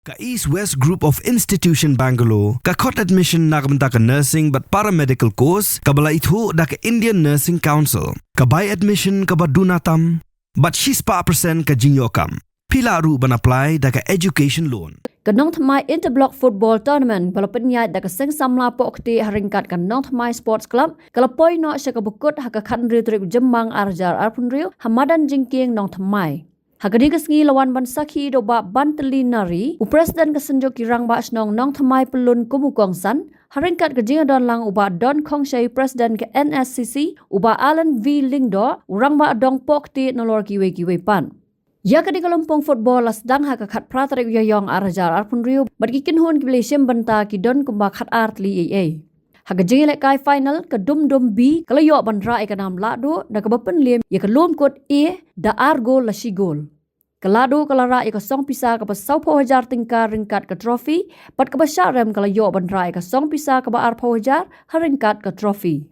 Ka East West Group of Institution Bangalore, ka khot admission na kabanta ka nursing but paramedical course, ka bala ithu da ka Indian Nursing Council, ka buy admission ka badunatam, but she's pa percent ka Jingïalehkai. Pila ru ban apply da ka education loan. Kanong thamai interblock football tournament palapenyai da ka seng samla pokti haringkat kanong thamai sports club kalapoi no sya ka bukut haka khanri trip jembang arjar arpunriu hamadan jingking nong thamai. Hagadi kasngi lawan ban sakhi do ba banteli nari upresiden kasenjo kirang ba snong nong thamai pelun kumukong san haringkat ka jingadon lang uba don kongshay presiden ke NSCC uba Alan V Lingdo urang ba adong pokti nolor kiwe pan. Ya kadi Lympung Phutbol lasdang haka khat pratarik yayong arajar arpunriu badgikin hon kiblesiam banta ki don kumba khat art li AA. Haga Jingïalehkai final ka dum B kalayo bandra ikanam lado da kabapen liem ya kalum kot A da argo la sigol. Kalado kalara ika song pisa ka pasau hajar tingkar ringkat ka trofi pat ka basyarem kalayo bandra ika song pisa ka ba ar hajar haringkat ka trofi.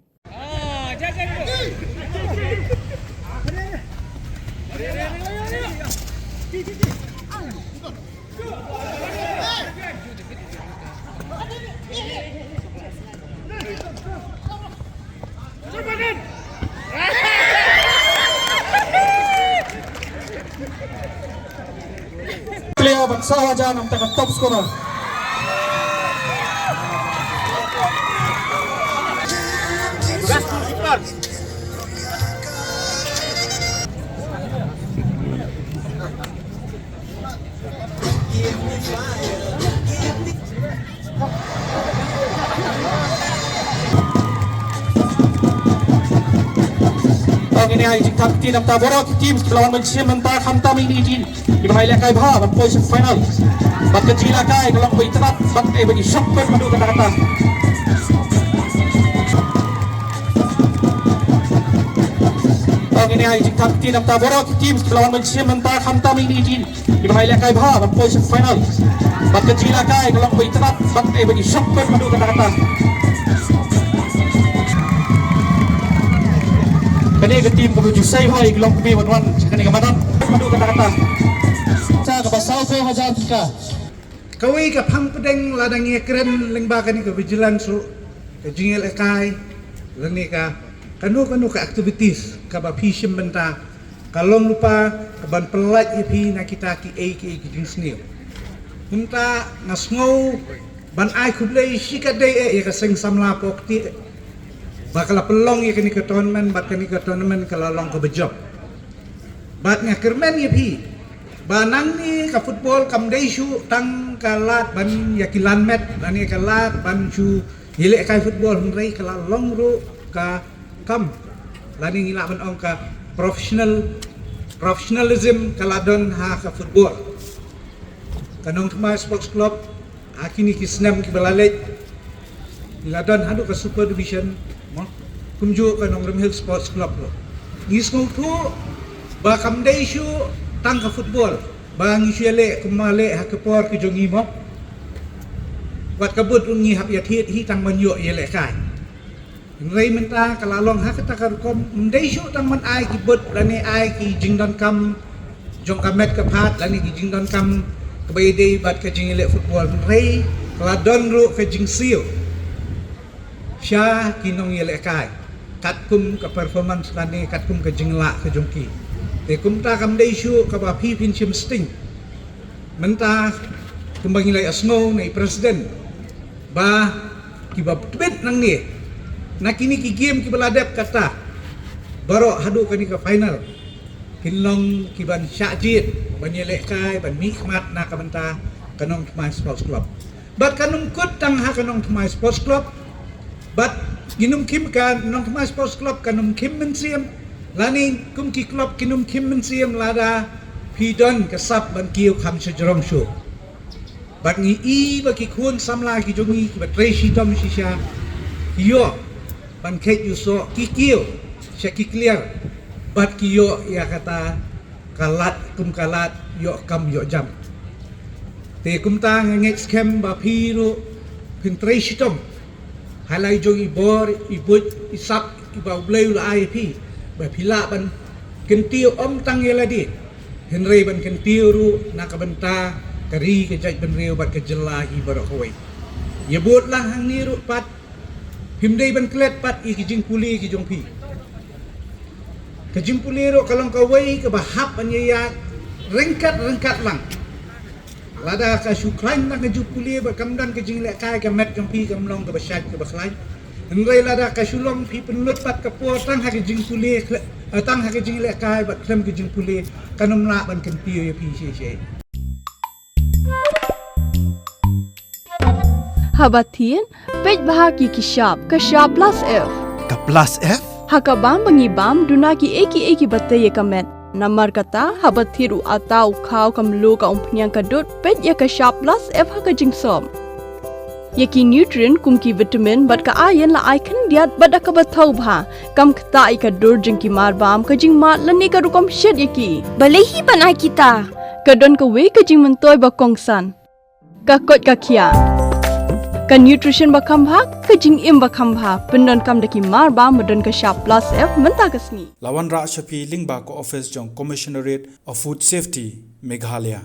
Player bersama jangan nampak top scorer. Ini ay jingkat tinam taborok tim lawan mencium mentar hamtam ini di Meghalaya bah ban position final. Bat Jingïalehkai dalam beriterat bat bagi shopper madu kata-kata. Ini ay jingkat tinam taborok tim lawan mencium mentar hamtam ini di Meghalaya bah ban position final. Bat Jingïalehkai dalam beriterat bat bagi shopper madu kata-kata. Kani ke tim kemuju sai hoi gelong kami wan kani ke madan madu kata-kata sa ke pasal fe hajar tika kawi ka phang pedeng ladang ye keren lengba kani ke vigilance ke Jingïalehkai lani ka kanu ka activities ka ba phishim benta kalong lupa ka ban pelat ye phi na kita ki ki jing snil unta ngasngau ban ai khublei shikadei ye ka seng samla pokti bakal pelong ya kini ke tournament bat kini ke tournament kalau long ke bejob bat ngakermen ya pi banang ni ke football kam desu tang kalat ban ya kilan met dan ya kalat ban chu Jingïalehkai football hunrei kalau long ru ka kam lani ngila ban ong ka professionalism kaladon ha ka football kanong tma sports club akini kisnam ki balalet ladon hadu ka super division kunju kanong Ryntih Sports Club lo. Ngisngu tu ba kamdai shu tang ka football ba ngisiale kumale hakapor ke jongi mo. Wat kabut ungi hap ya thiet hi tang manyo Jingïalehkai. Ngai menta kalalong hakata karkom mdai shu tang man ai ki but lani ai ki jingdon kam jong kamet ka phat lani ki jingdon kam kabayde bat ka Jingïalehkai football ngai kaladon ru ka jingsiu. Sya kinong Jingïalehkai katkum ke performance lani katkum ke jingla ke jongki te kumta kam dei shu ka ba phi pin chim sting menta kumbang ilai asno nei presiden ba ki ba tweet nang ni nakini ki game ki baladep kata baro hadu kani ke final kinlong ki ban syajit ban Jingïalehkai ban mikmat na ka menta kanong Tmai Sports Club bat kanong kut tang ha kanong Tmai Sports Club bat ginum kim kan nong Tmai Sports Club kanum kim mensiam lani kum ki club kinum kim mensiam lada pidon kasap ban kiu kham sejrong shu bat ngi i ba ki khun samla ki jongi ki bat reshi dom shisha yo ban khet yu so ki kiu sha ki clear bat ki yo ya kata kalat kum kalat yo kam yo jam te kum ta ngek scam ba piru pin reshi dom halai jong ibor ibut isap ibau bleu la IP ba pila ban kentiu om tang yeladi Henry ban kentiu ru nakabenta kari ke jai benreu bat ke jela I barakoi ye bot lang hang ni ru pat himdei ban klet pat I ki jing puli ki jong pi ke jing puli ro kalong ka wei ke bahap anya ya rengkat lang lada ka syukran nak ke jing puli ba kamdan ke Jingïalehkai ke met jong pi kamlong ke basyat ke baklai Ngai lada ka Shillong pi penlut pat ke po tang ha ke jing puli tang ha ke Jingïalehkai bat klem ke jing puli kanom la ban kan pi ye pi she Habatin, pej bahagi ki shop plus F. Ka plus F? Hakabam bangibam dunaki eki bataya kamet. Namar kata habatiru atau kau kamlu ka umpnyang kadut pej ya ka shop plus F haka jingsom. Yaki nutrient kumki vitamin bat ka ayan la ai kan diat bada ka batau bha kam kata I ka dur jingki marbam ka jing mat lani ka rukom shed yaki. Balehi panai kita. Kadon ka we ka jing mentoy ba kongsan. Ka kot ka kia. Ka nutrition ba kambha ka jing im ba kambha pendon kam daki marba medon ka shop plus F menta kasni. Lawan Ra Shapi Lingba ko office jong Commissionerate of Food Safety Meghalaya.